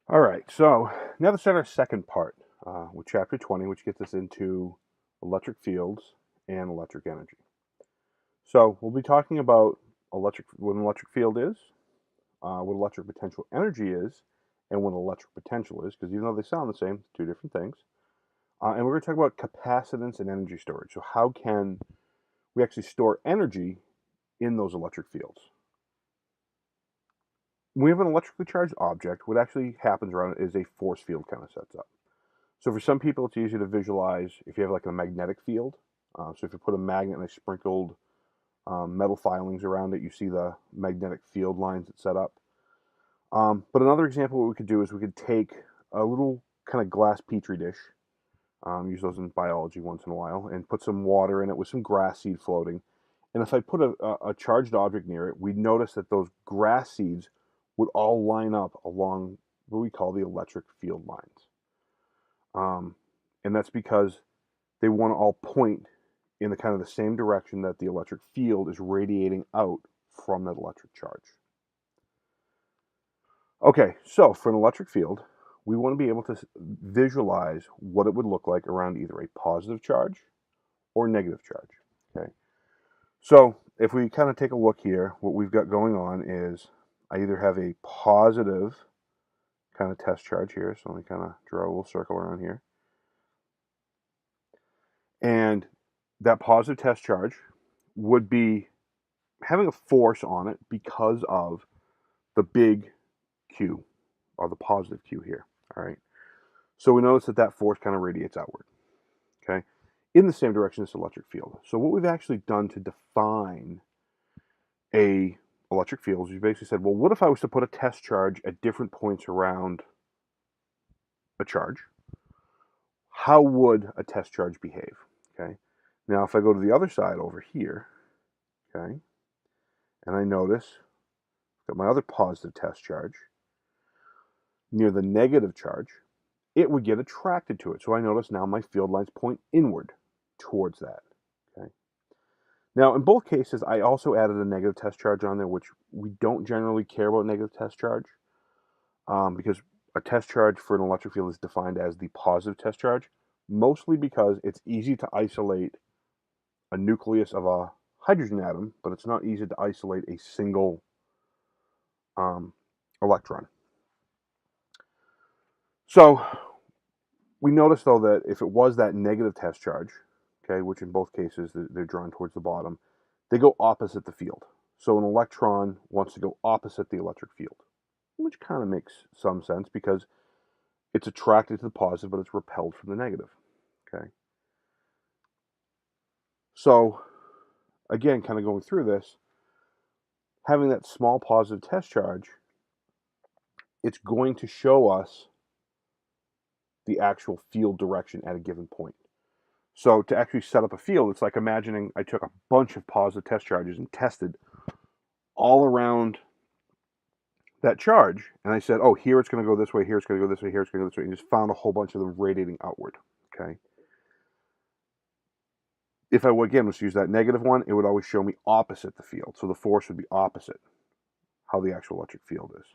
All right, so now let's start our second part with chapter 20, which gets us into electric fields and electric energy. So we'll be talking about what an electric field is, what electric potential energy is, and what electric potential is, because even though they sound the same, two different things. And we're going to talk about capacitance and energy storage. So how can we actually store energy in those electric fields? When we have an electrically charged object, what actually happens around it is a force field kind of sets up. So for some people, it's easy to visualize if you have like a magnetic field. So if you put a magnet and I sprinkled metal filings around it, you see the magnetic field lines that set up. But another example, what we could do is we could take a little kind of glass petri dish, use those in biology once in a while, and put some water in it with some grass seed floating. And if I put a charged object near it, we'd notice that those grass seeds would all line up along what we call the electric field lines. And that's because they want to all point in the kind of the same direction that the electric field is radiating out from that electric charge. Okay, so for an electric field, we want to be able to visualize what it would look like around either a positive charge or negative charge. Okay, so if we kind of take a look here, what we've got going on is I either have a positive kind of test charge here, so let me kind of draw a little circle around here. And that positive test charge would be having a force on it because of the big Q, or the positive Q here. All right. So we notice that that force kind of radiates outward. Okay. In the same direction as the electric field. So what we've actually done to define a electric field is we basically said, well, what if I was to put a test charge at different points around a charge? How would a test charge behave? Okay. Now, if I go to the other side over here, okay, and I notice got my other positive test charge near the negative charge, it would get attracted to it. So I notice now my field lines point inward towards that. Okay. Now, in both cases, I also added a negative test charge on there, which we don't generally care about negative test charge because a test charge for an electric field is defined as the positive test charge, mostly because it's easy to isolate a nucleus of a hydrogen atom, but it's not easy to isolate a single electron. So we notice, though, that if it was that negative test charge, okay, which in both cases they're drawn towards the bottom, they go opposite the field. So an electron wants to go opposite the electric field, which kind of makes some sense because it's attracted to the positive, but it's repelled from the negative. Okay. So again, kind of going through this, having that small positive test charge, it's going to show us the actual field direction at a given point. So to actually set up a field, it's like imagining I took a bunch of positive test charges and tested all around that charge, and I said, oh, here it's going to go this way, here it's going to go this way, here it's going to go this way, and just found a whole bunch of them radiating outward. Okay. If I again was to use that negative one, it would always show me opposite the field, so the force would be opposite how the actual electric field is.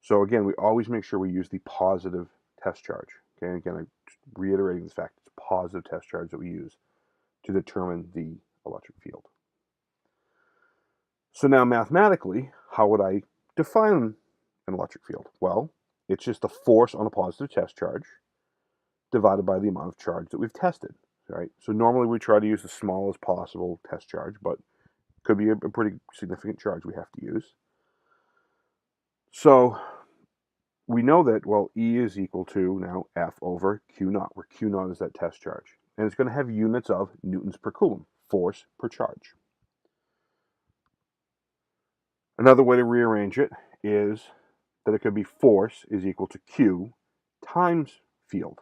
So again, we always make sure we use the positive test charge. Okay, and again, I'm reiterating the fact it's a positive test charge that we use to determine the electric field. So now mathematically, how would I define an electric field? Well, it's just the force on a positive test charge divided by the amount of charge that we've tested. Right? So normally we try to use the smallest possible test charge, but it could be a pretty significant charge we have to use. So we know that, well, E is equal to now F over Q naught, where Q naught is that test charge. And it's going to have units of newtons per coulomb, force per charge. Another way to rearrange it is that it could be force is equal to Q times field.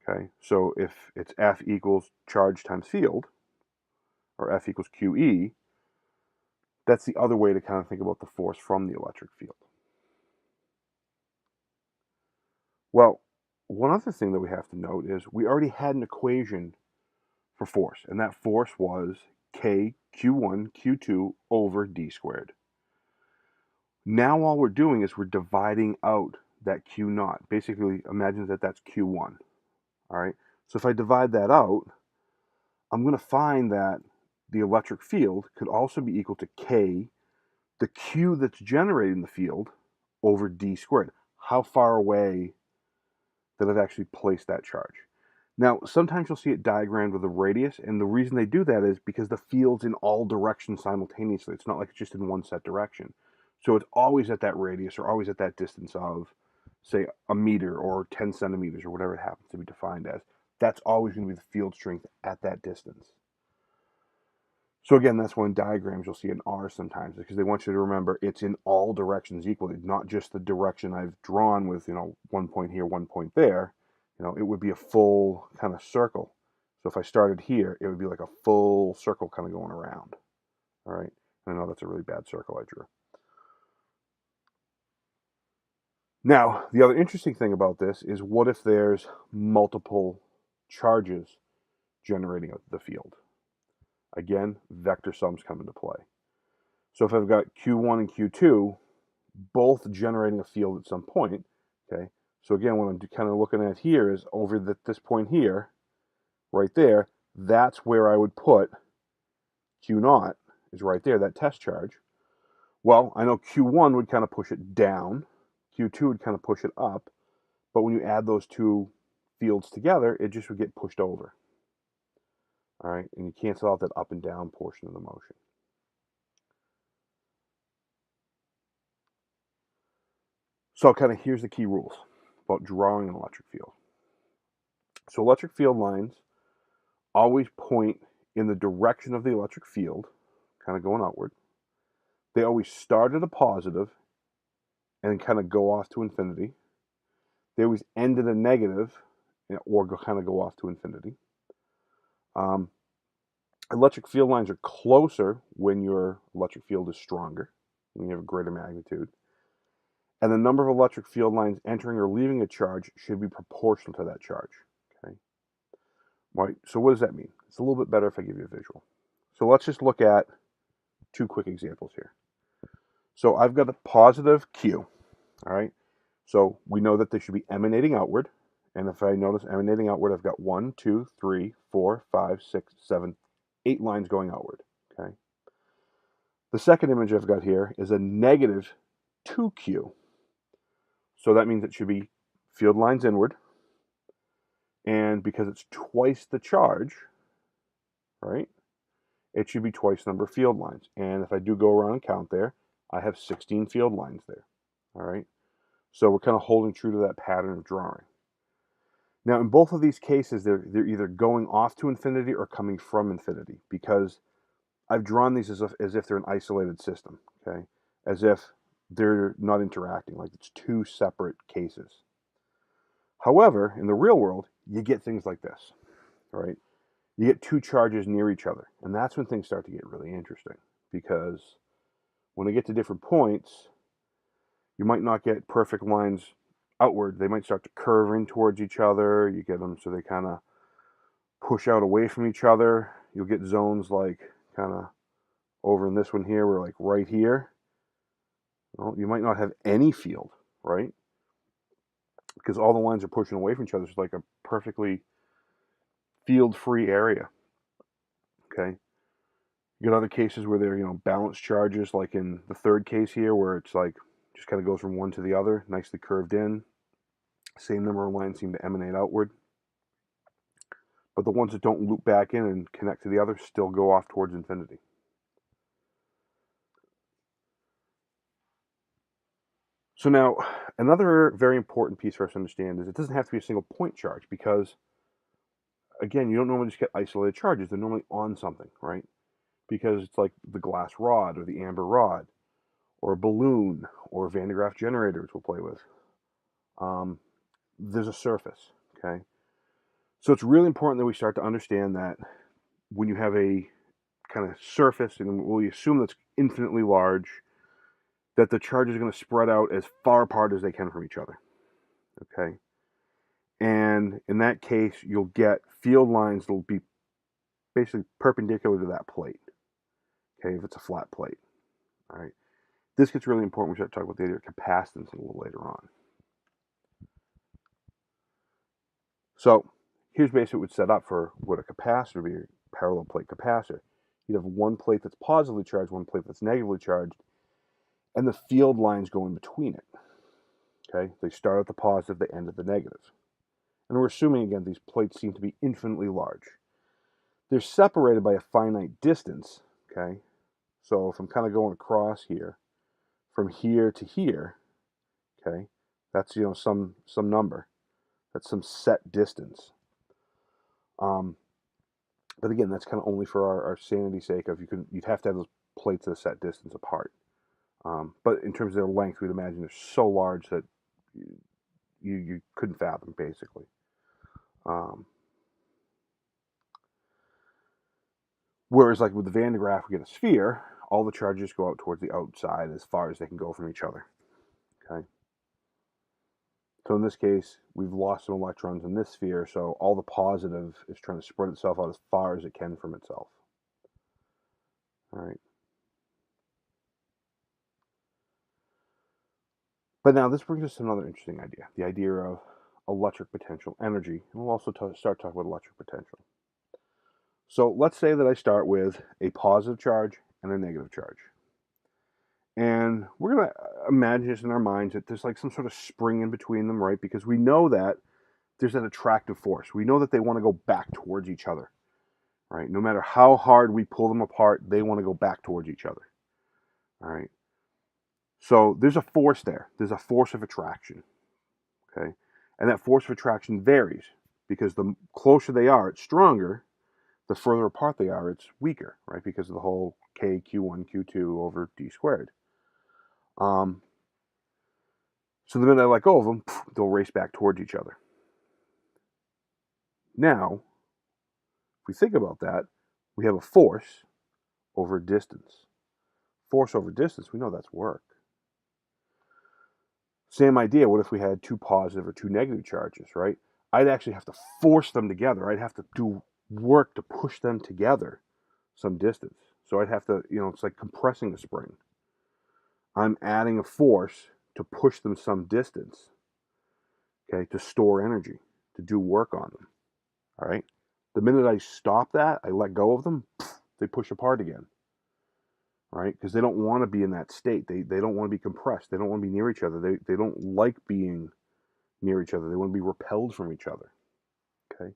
Okay, so if it's F equals charge times field, or F equals QE, that's the other way to kind of think about the force from the electric field. Well, one other thing that we have to note is we already had an equation for force, and that force was K Q1 Q2 over D squared. Now all we're doing is we're dividing out that Q naught. Basically, imagine that that's Q1. All right. So if I divide that out, I'm going to find that the electric field could also be equal to K, the Q that's generating the field, over D squared. How far away that I've actually placed that charge. Now, sometimes you'll see it diagrammed with a radius, and the reason they do that is because the field's in all directions simultaneously. It's not like it's just in one set direction. So it's always at that radius or always at that distance of, say, a meter or 10 centimeters or whatever it happens to be defined as. That's always going to be the field strength at that distance. So again, that's why in diagrams you'll see an R sometimes, because they want you to remember it's in all directions equally, not just the direction I've drawn with, 1 point here, 1 point there. It would be a full kind of circle. So if I started here, it would be like a full circle kind of going around. All right. I know that's a really bad circle I drew. Now, the other interesting thing about this is, what if there's multiple charges generating the field? Again, vector sums come into play. So if I've got Q1 and Q2, both generating a field at some point, okay? So again, what I'm kind of looking at here is over this point here, right there, that's where I would put Q naught, is right there, that test charge. Well, I know Q1 would kind of push it down, Q2 would kind of push it up, but when you add those two fields together, it just would get pushed over. All right, and you cancel out that up and down portion of the motion. So kind of here's the key rules about drawing an electric field. So electric field lines always point in the direction of the electric field, kind of going outward. They always start at a positive and kind of go off to infinity. They always end at a negative or kind of go off to infinity. Electric field lines are closer when your electric field is stronger, when you have a greater magnitude. And the number of electric field lines entering or leaving a charge should be proportional to that charge. Okay. Right. So what does that mean? It's a little bit better if I give you a visual. So let's just look at two quick examples here. So I've got a positive Q. All right. So we know that they should be emanating outward. And if I notice emanating outward, I've got 1, 2, 3, 4, 5, 6, 7, 8 lines going outward. Okay. The second image I've got here is a negative 2Q. So that means it should be field lines inward. And because it's twice the charge, right, it should be twice the number of field lines. And if I do go around and count there, I have 16 field lines there. All right. So we're kind of holding true to that pattern of drawing. Now, in both of these cases, they're either going off to infinity or coming from infinity, because I've drawn these as if they're an isolated system, okay? As if they're not interacting, like it's two separate cases. However, in the real world, you get things like this, right? You get two charges near each other, and that's when things start to get really interesting, because when they get to different points, you might not get perfect lines outward. They might start to curve in towards each other. You get them so they kind of push out away from each other. You'll get zones like kind of over in this one here, we're like right here. Well, you might not have any field, right? Because all the lines are pushing away from each other. It's like a perfectly field-free area. Okay. You get other cases where they're, balanced charges, like in the third case here, where it's like just kind of goes from one to the other, nicely curved in. Same number of lines seem to emanate outward. But the ones that don't loop back in and connect to the other still go off towards infinity. So now, another very important piece for us to understand is it doesn't have to be a single point charge, because, again, you don't normally just get isolated charges. They're normally on something, right? Because it's like the glass rod or the amber rod or a balloon or Van de Graaff generators we'll play with. There's a surface, okay? So it's really important that we start to understand that when you have a kind of surface, and we assume that's infinitely large, that the charges are going to spread out as far apart as they can from each other, okay? And in that case, you'll get field lines that will be basically perpendicular to that plate, okay, if it's a flat plate, all right? This gets really important when we start talking about the idea of capacitance a little later on. So here's basically what it's set up for what a capacitor would be, a parallel plate capacitor. You'd have one plate that's positively charged, one plate that's negatively charged, and the field lines go in between it. Okay, they start at the positive, they end at the negative. And we're assuming, again, these plates seem to be infinitely large. They're separated by a finite distance, okay? So if I'm kind of going across here, from here to here, okay, that's, some number. That's some set distance. But again, that's kind of only for our sanity's sake. You'd have to have those plates at a set distance apart. But in terms of their length, we'd imagine they're so large that you couldn't fathom, basically. Whereas, like with the Van de Graaff, we get a sphere, all the charges go out towards the outside as far as they can go from each other. Okay. So in this case, we've lost some electrons in this sphere, so all the positive is trying to spread itself out as far as it can from itself. All right. But now this brings us to another interesting idea, the idea of electric potential energy. And we'll also start talking about electric potential. So let's say that I start with a positive charge and a negative charge. And we're going to imagine this in our minds that there's like some sort of spring in between them, right? Because we know that there's an attractive force. We know that they want to go back towards each other, right? No matter how hard we pull them apart, they want to go back towards each other, all right? So there's a force there. There's a force of attraction, okay? And that force of attraction varies because the closer they are, it's stronger. The further apart they are, it's weaker, right? Because of the whole K, Q1, Q2 over D squared. So the minute I let go of them, they'll race back towards each other. Now, if we think about that, we have a force over distance. Force over distance, we know that's work. Same idea, what if we had two positive or two negative charges, right? I'd actually have to force them together. I'd have to do work to push them together some distance. So I'd have to, it's like compressing a spring. I'm adding a force to push them some distance, okay, to store energy, to do work on them, all right? The minute I stop that, I let go of them, they push apart again, right? Because they don't want to be in that state. They don't want to be compressed. They don't want to be near each other. They don't like being near each other. They want to be repelled from each other, okay?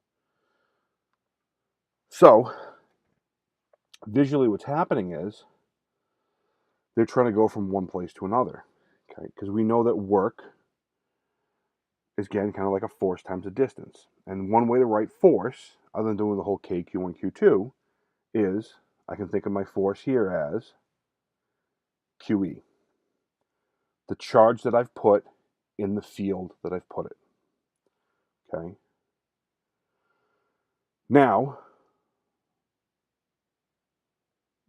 So visually what's happening is they're trying to go from one place to another, okay? Because we know that work is, again, kind of like a force times a distance. And one way to write force, other than doing the whole K, Q1, Q2, is I can think of my force here as QE, the charge that I've put in the field that I've put it, okay? Now,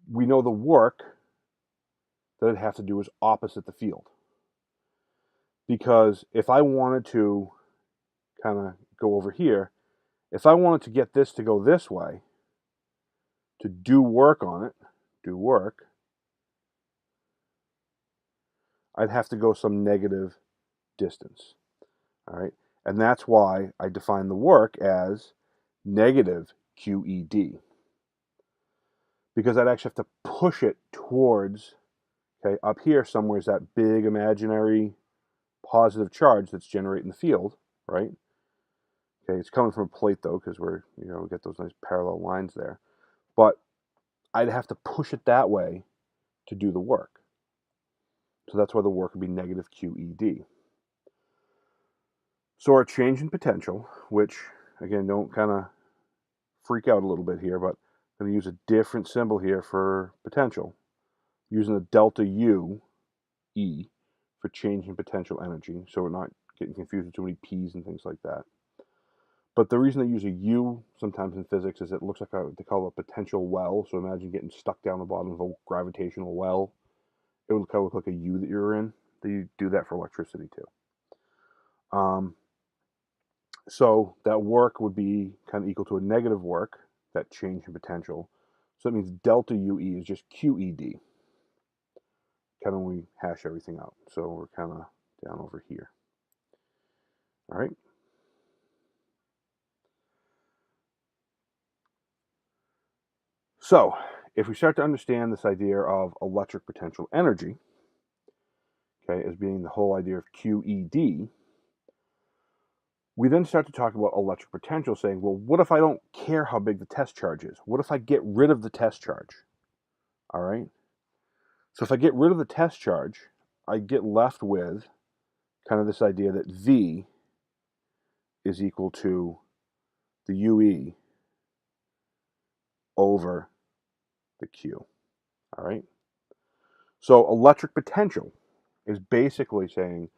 we know the work that I'd have to do is opposite the field. Because if I wanted to kind of go over here, if I wanted to get this to go this way, to do work on it, I'd have to go some negative distance, all right? And that's why I define the work as negative QED. Because I'd actually have to push it towards, okay, up here somewhere is that big imaginary positive charge that's generating the field, right? Okay, it's coming from a plate though, because we get those nice parallel lines there. But I'd have to push it that way to do the work. So that's why the work would be negative QED. So our change in potential, which, again, don't kind of freak out a little bit here, but I'm going to use a different symbol here for potential, using a delta U, E, for change in potential energy, so we're not getting confused with too many P's and things like that. But the reason they use a U sometimes in physics is it looks like they call it a potential well. So imagine getting stuck down the bottom of a gravitational well. It would kind of look like a U that you're in. They do that for electricity too. So that work would be kind of equal to a negative work, that change in potential. So that means delta UE is just QED. kind of when we hash everything out. So we're kind of down over here. All right. So if we start to understand this idea of electric potential energy, okay, as being the whole idea of QED, we then start to talk about electric potential, saying, well, what if I don't care how big the test charge is? What if I get rid of the test charge? All right. So if I get rid of the test charge, I get left with kind of this idea that V is equal to the UE over the Q. All right. So electric potential is basically saying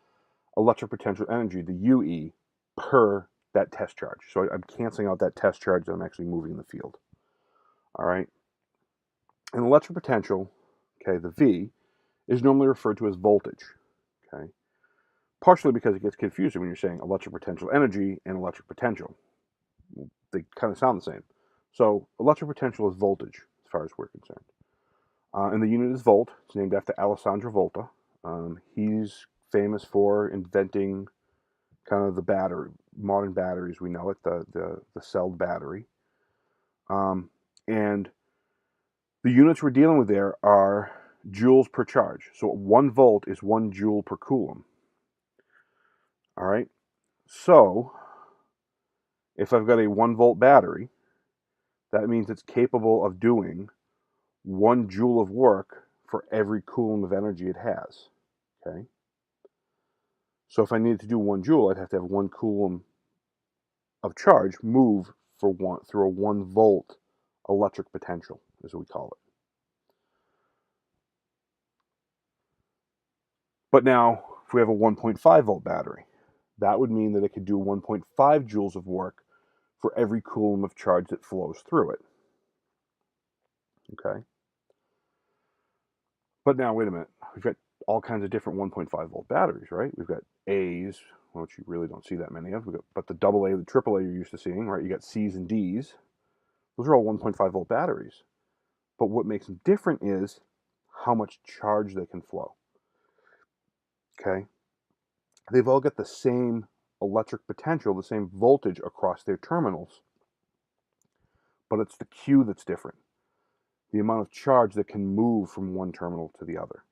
electric potential energy, the UE, per that test charge. So I'm canceling out that test charge that I'm actually moving the field. All right. And electric potential, okay, the V, is normally referred to as voltage. Okay. Partially because it gets confusing when you're saying electric potential energy and electric potential. They kind of sound the same. So electric potential is voltage, as far as we're concerned. And the unit is volt. It's named after Alessandro Volta. He's famous for inventing kind of the battery, modern batteries we know it, the celled battery. And the units we're dealing with there are joules per charge. So 1 volt is 1 joule per coulomb. All right. So if I've got a 1 volt battery, that means it's capable of doing 1 joule of work for every coulomb of energy it has. Okay. So if I needed to do 1 joule, I'd have to have 1 coulomb of charge move through a 1 volt electric potential, as we call it. But now, if we have a 1.5 volt battery, that would mean that it could do 1.5 joules of work for every coulomb of charge that flows through it. Okay. But now, wait a minute. We've got all kinds of different 1.5 volt batteries, right? We've got A's, which you really don't see that many of. But the AA, the AAA you're used to seeing, right? You got C's and D's. Those are all 1.5 volt batteries. But what makes them different is how much charge they can flow. Okay? They've all got the same electric potential, the same voltage across their terminals, but it's the Q that's different. The amount of charge that can move from one terminal to the other.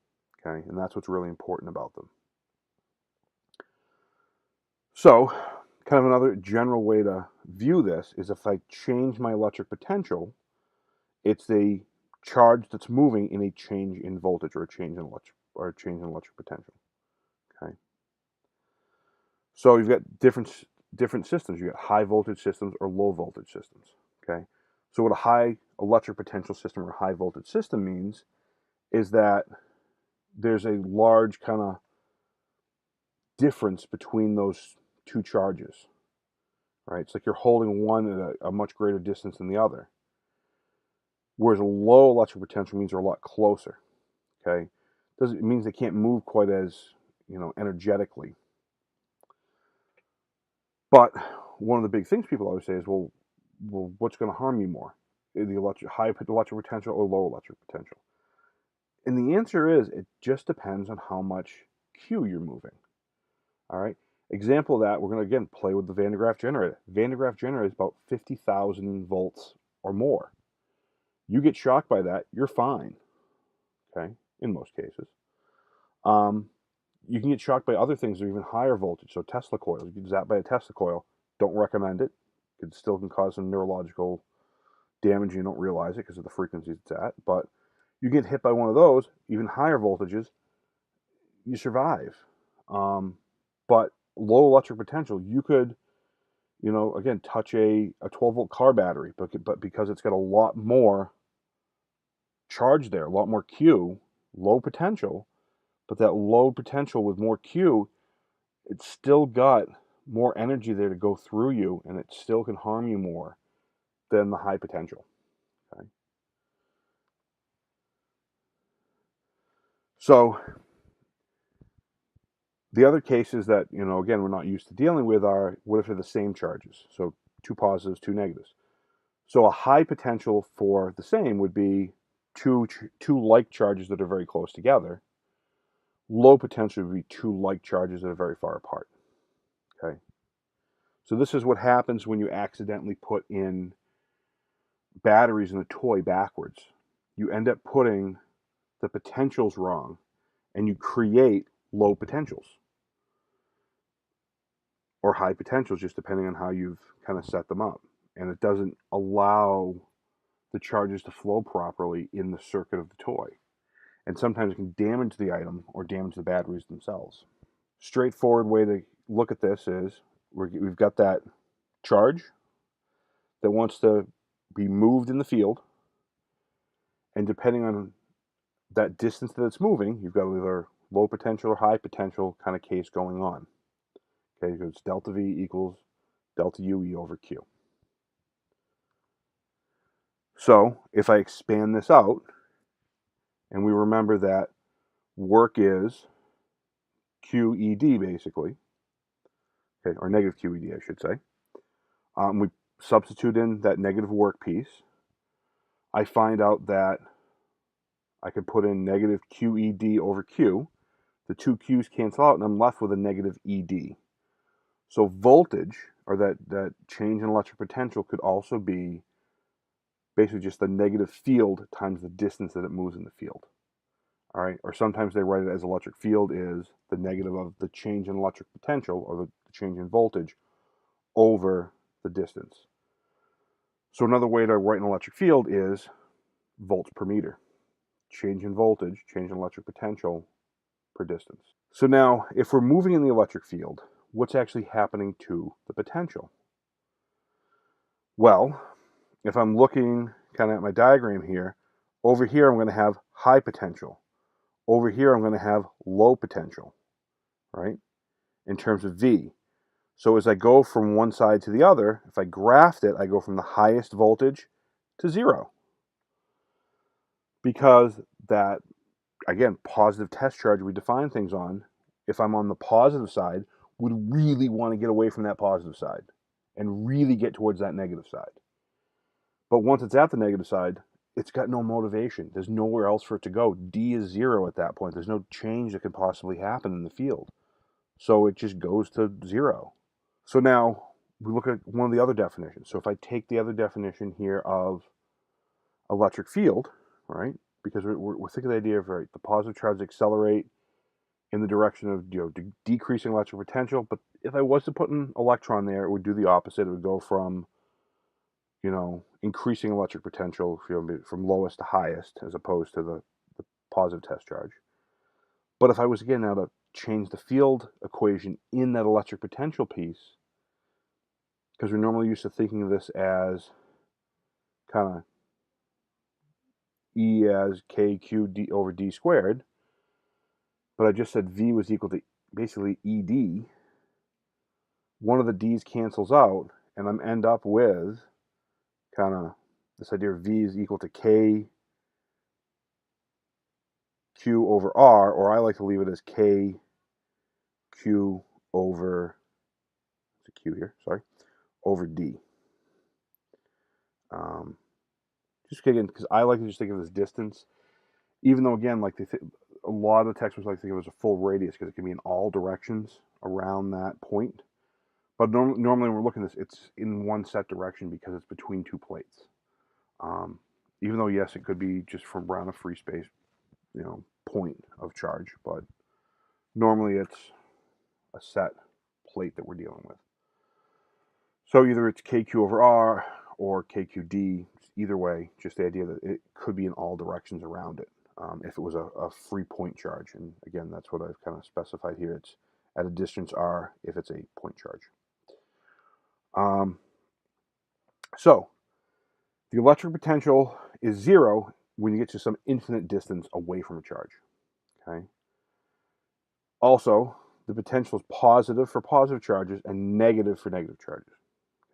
Okay? And that's what's really important about them. So, kind of another general way to view this is if I change my electric potential, it's a charge that's moving in a change in voltage or a change in electric potential. Okay. So you've got different systems. You got high voltage systems or low voltage systems. Okay. So what a high electric potential system or high voltage system means is that there's a large kind of difference between those two charges. Right. It's like you're holding one at a much greater distance than the other. Whereas a low electric potential means they're a lot closer. Okay. It means they can't move quite as, energetically. But one of the big things people always say is, well, what's going to harm you more? The high electric potential or low electric potential? And the answer is, it just depends on how much Q you're moving. All right. Example of that, we're going to, again, play with the Van de Graaff generator. Van de Graaff generator is about 50,000 volts or more. You get shocked by that, you're fine. Okay. In most cases. You can get shocked by other things that are even higher voltage. So Tesla coils, you get zapped by a Tesla coil. Don't recommend it. It still can cause some neurological damage. You don't realize it because of the frequencies it's at. But you get hit by one of those, even higher voltages, you survive. But low electric potential, you could, again, touch a 12 volt car battery, but because it's got a lot more charge there, a lot more Q, low potential, but that low potential with more Q, it's still got more energy there to go through you, and it still can harm you more than the high potential. Okay. So the other cases that, again, we're not used to dealing with are, what if they're the same charges? So 2 positives, 2 negatives. So a high potential for the same would be two like charges that are very close together. low potential would be two like charges that are very far apart. Okay. So this is what happens when you accidentally put in batteries in the toy backwards. You end up putting the potentials wrong, and you create low potentials or high potentials, just depending on how you've kind of set them up. And it doesn't allow the charges to flow properly in the circuit of the toy. And sometimes it can damage the item or damage the batteries themselves. Straightforward way to look at this is we've got that charge that wants to be moved in the field, and depending on that distance that it's moving, you've got either low potential or high potential kind of case going on. Okay, so it's delta V equals delta UE over Q. So if I expand this out, and we remember that work is QED basically, okay, or negative QED, I should say. We substitute in that negative work piece. I find out that I could put in negative QED over Q. The two Q's cancel out, and I'm left with a negative ED. So voltage, or that change in electric potential, could also be basically just the negative field times the distance that it moves in the field. All right, or sometimes they write it as electric field is the negative of the change in electric potential, or the change in voltage, over the distance. So another way to write an electric field is volts per meter. Change in voltage, change in electric potential per distance. So now, if we're moving in the electric field, what's actually happening to the potential? Well, if I'm looking kind of at my diagram here, over here I'm going to have high potential. Over here I'm going to have low potential, right, in terms of V. So as I go from one side to the other, if I graphed it, I go from the highest voltage to 0. Because that, again, positive test charge we define things on, if I'm on the positive side, would really want to get away from that positive side and really get towards that negative side. But once it's at the negative side, it's got no motivation. There's nowhere else for it to go. D is 0 at that point. There's no change that could possibly happen in the field. So it just goes to 0. So now we look at one of the other definitions. So if I take the other definition here of electric field, right, because we're thinking of the idea of, right, the positive charges accelerate in the direction of, decreasing electric potential. But if I was to put an electron there, it would do the opposite. It would go from, increasing electric potential, from lowest to highest, as opposed to the positive test charge. But if I was, again, now to change the field equation in that electric potential piece, because we're normally used to thinking of this as kind of E as KQ D over D squared, but I just said V was equal to basically ED. One of the D's cancels out, and I'm end up with kind of this idea of V is equal to KQ over R, or I like to leave it as KQ over, it's a Q here, sorry, over D. Just again, because I like to just think of this distance, even though, again, like a lot of textbooks like to think of it as a full radius, because it can be in all directions around that point. But normally when we're looking at this, it's in one set direction because it's between two plates. Even though, yes, it could be just from around a free space, point of charge, but normally it's a set plate that we're dealing with. So either it's KQ over R or KQD, either way, just the idea that it could be in all directions around it, if it was a free point charge. And again, that's what I've kind of specified here. It's at a distance R if it's a point charge. So the electric potential is 0 when you get to some infinite distance away from a charge. Okay. Also, the potential is positive for positive charges and negative for negative charges.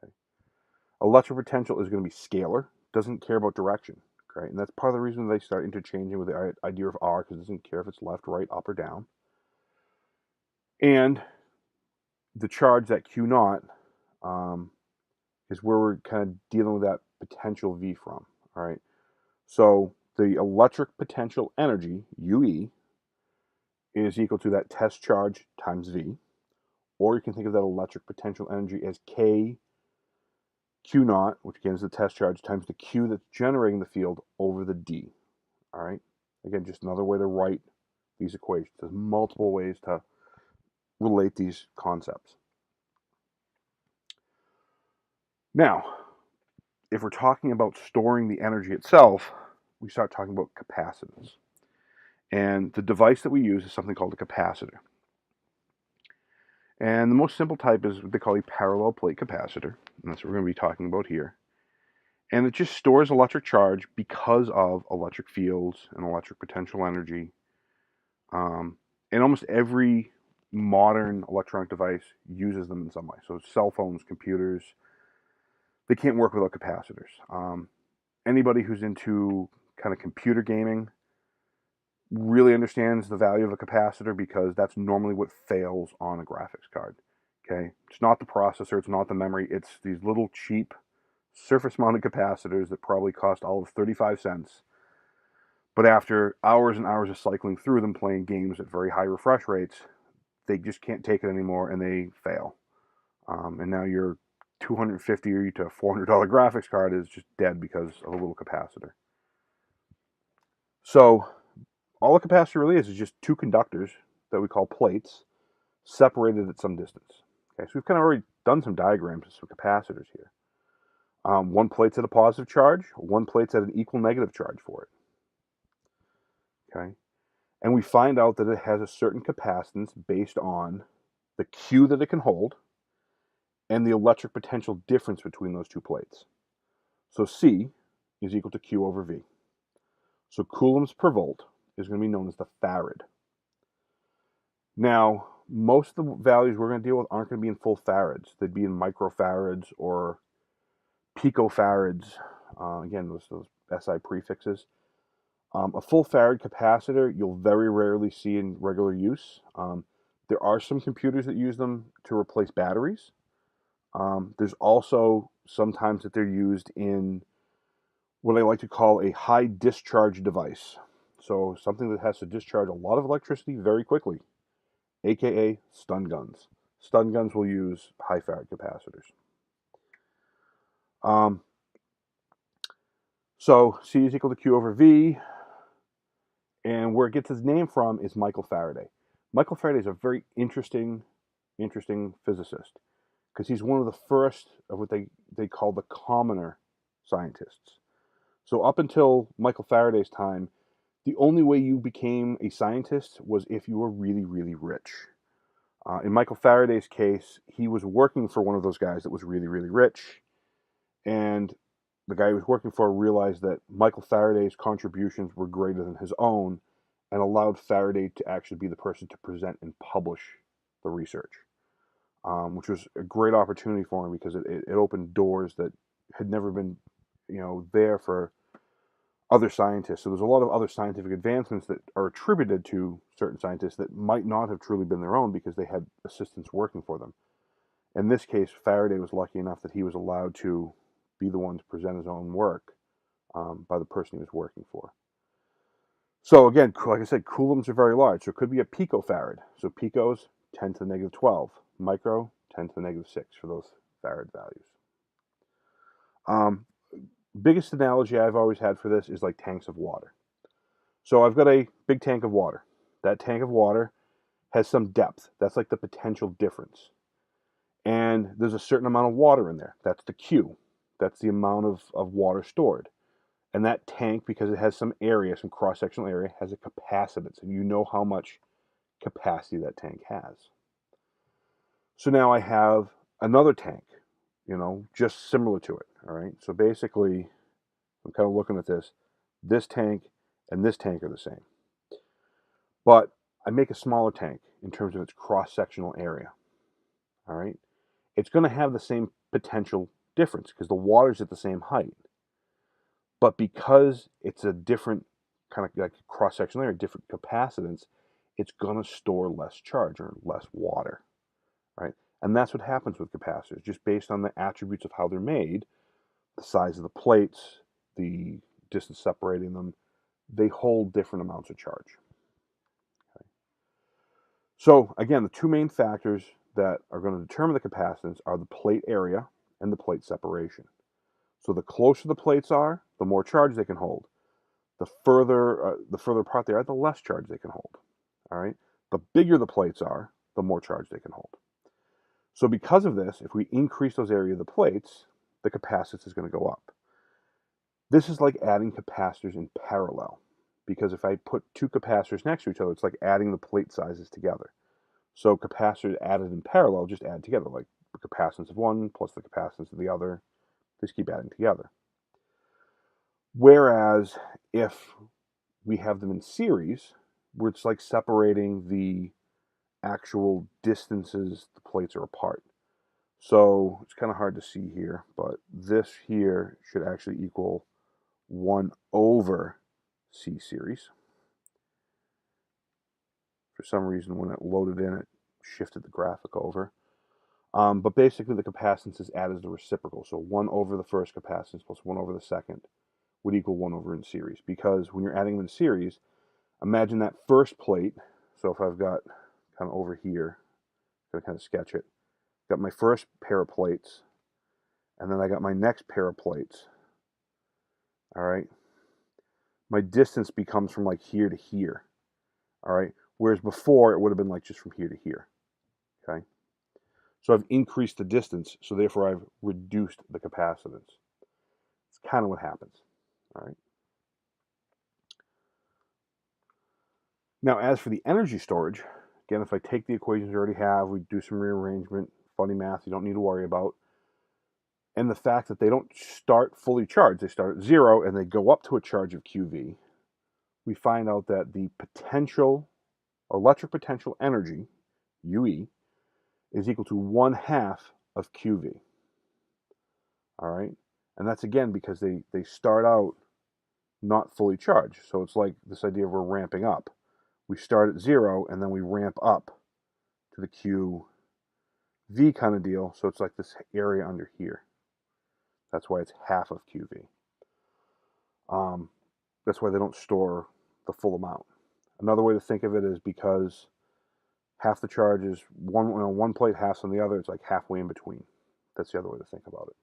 Okay. Electric potential is going to be scalar, doesn't care about direction. Okay. And that's part of the reason they start interchanging with the idea of R, because it doesn't care if it's left, right, up, or down. And the charge, that Q naught, is where we're kind of dealing with that potential V from. All right. So the electric potential energy, UE, is equal to that test charge times V, or you can think of that electric potential energy as K Q naught, which again is the test charge, times the Q that's generating the field over the D. All right? Again, just another way to write these equations. There's multiple ways to relate these concepts. Now, if we're talking about storing the energy itself, we start talking about capacitance. And the device that we use is something called a capacitor. And the most simple type is what they call a parallel plate capacitor. And that's what we're going to be talking about here. And it just stores electric charge because of electric fields and electric potential energy. And almost every modern electronic device uses them in some way. So cell phones, computers, they can't work without capacitors. Anybody who's into kind of computer gaming really understands the value of a capacitor because that's normally what fails on a graphics card. Okay, it's not the processor, it's not the memory, it's these little cheap surface-mounted capacitors that probably cost all of 35 cents. But after hours and hours of cycling through them, playing games at very high refresh rates, they just can't take it anymore and they fail. And now your $250 to $400 graphics card is just dead because of a little capacitor. So all a capacitor really is just two conductors that we call plates separated at some distance. Okay, so we've kind of already done some diagrams of some capacitors here. One plate's at a positive charge, one plate's at an equal negative charge for it. Okay, and we find out that it has a certain capacitance based on the Q that it can hold and the electric potential difference between those two plates. So C is equal to Q over V. So coulombs per volt is going to be known as the farad. Now, most of the values we're going to deal with aren't going to be in full farads. They'd be in microfarads or picofarads. Again, those SI prefixes. A full farad capacitor you'll very rarely see in regular use. There are some computers that use them to replace batteries. There's also sometimes that they're used in what I like to call a high discharge device. So something that has to discharge a lot of electricity very quickly, aka stun guns. Stun guns will use high farad capacitors. So C is equal to Q over V, and where it gets its name from is Michael Faraday. Michael Faraday is a very interesting physicist because he's one of the first of what they call the commoner scientists. So up until Michael Faraday's time, the only way you became a scientist was if you were really, really rich. In Michael Faraday's case, he was working for one of those guys that was really, really rich, and the guy he was working for realized that Michael Faraday's contributions were greater than his own and allowed Faraday to actually be the person to present and publish the research, which was a great opportunity for him because it opened doors that had never been, there for other scientists. So there's a lot of other scientific advancements that are attributed to certain scientists that might not have truly been their own because they had assistants working for them. In this case, Faraday was lucky enough that he was allowed to be the one to present his own work by the person he was working for. So again, like I said, coulombs are very large. So it could be a picofarad. So picos, 10 to the negative 12. Micro, 10 to the negative 6 for those farad values. Biggest analogy I've always had for this is like tanks of water. So I've got a big tank of water. That tank of water has some depth. That's like the potential difference. And there's a certain amount of water in there. That's the Q. That's the amount of water stored. And that tank, because it has some area, some cross-sectional area, has a capacitance. And you know how much capacity that tank has. So now I have another tank, just similar to it. All right. So basically, I'm kind of looking at this. This tank and this tank are the same. But I make a smaller tank in terms of its cross-sectional area. All right. It's going to have the same potential difference because the water's at the same height. But because it's a different kind of like cross-sectional area, different capacitance, it's going to store less charge or less water, right? And that's what happens with capacitors, just based on the attributes of how they're made, the size of the plates, the distance separating them, they hold different amounts of charge. Okay. So again, the two main factors that are going to determine the capacitance are the plate area and the plate separation. So the closer the plates are, the more charge they can hold. The further apart they are, the less charge they can hold. All right. The bigger the plates are, the more charge they can hold. So because of this, if we increase those area of the plates, the capacitance is going to go up. This is like adding capacitors in parallel, because if I put two capacitors next to each other, it's like adding the plate sizes together. So capacitors added in parallel just add together, like the capacitance of one plus the capacitance of the other, just keep adding together. Whereas if we have them in series, where it's like separating the actual distances the plates are apart. So it's kind of hard to see here, but this here should actually equal 1 over C series. For some reason, when it loaded in, it shifted the graphic over. But basically, the capacitance is added as the reciprocal. So 1 over the first capacitance plus 1 over the second would equal 1 over in series. Because when you're adding them in series, imagine that first plate. So if I've got kind of over here, I'm going to kind of sketch it. Got my first pair of plates, and then I got my next pair of plates. All right. My distance becomes from like here to here. All right. Whereas before, it would have been like just from here to here. Okay. So I've increased the distance, so therefore I've reduced the capacitance. It's kind of what happens. All right. Now, as for the energy storage, again, if I take the equations we already have, we do some rearrangement, funny math you don't need to worry about, and the fact that they don't start fully charged, they start at 0 and they go up to a charge of QV, we find out that the potential, electric potential energy, UE, is equal to 1/2 of QV. All right. And that's again because they start out not fully charged. So it's like this idea of we're ramping up. We start at 0 and then we ramp up to the QV kind of deal. So it's like this area under here. That's why it's 1/2 of QV. That's why they don't store the full amount. Another way to think of it is because half the charge is one plate, half on the other. It's like halfway in between. That's the other way to think about it.